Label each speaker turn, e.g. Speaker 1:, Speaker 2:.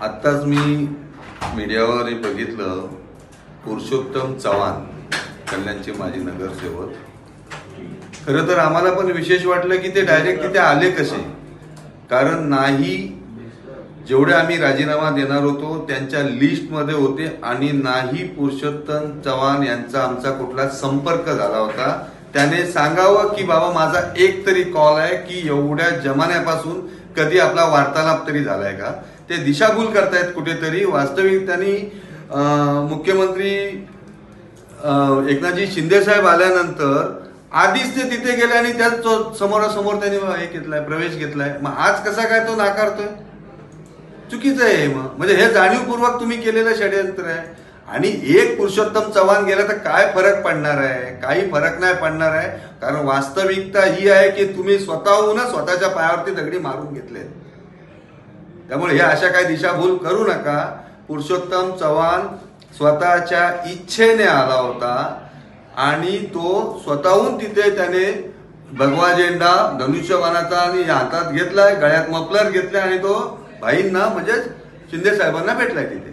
Speaker 1: आत्ताच मी मीडियावर बघितलं, पुरुषोत्तम चव्हाण कल्याणचे माजी नगरसेवक. खरं तर आम्हाला पण विशेष वाटलं की ते डायरेक्ट तिथे आले कसे, कारण नाही जेवढे आम्ही राजीनामा देणार होतो त्यांच्या लिस्टमध्ये होते आणि नाही पुरुषोत्तम चव्हाण यांचा आमचा कुठला संपर्क झाला होता. त्याने सांगावं की बाबा माझा एक तरी कॉल आहे की एवढ्या जमान्यापासून कधी आपला वार्तालाप तरी झालाय का. ते दिशाभूल करतायत कुठेतरी. वास्तविक त्यांनी मुख्यमंत्री एकनाथजी शिंदे साहेब आल्यानंतर आधीच ते तिथे गेले आणि त्या समोरासमोर त्यांनी हे घेतलाय, प्रवेश घेतलाय. मग आज कसा काय तो नाकारतोय? चुकीचं आहे. म्हणजे हे जाणीवपूर्वक तुम्ही केलेलं षडयंत्र आहे. आणि एक पुरुषोत्तम चव्हाण गेला तर काय फरक पडणार आहे? काही फरक नाही पडणार आहे, कारण वास्तविकता ही आहे की तुम्ही स्वतःहूनच स्वतःच्या पायावरती दगडी मारून घेतले. त्यामुळे हे अशा काही दिशाभूल करू नका. पुरुषोत्तम चव्हाण स्वतःच्या इच्छेने आला होता आणि तो स्वतःहून तिथे त्याने भगवा झेंडा धनुष्यबाणाचा आणि हातात घेतलाय, गळ्यात मफलर घेतलाय आणि तो भाईंना म्हणजेच शिंदे साहेबांना भेटलाय तिथे.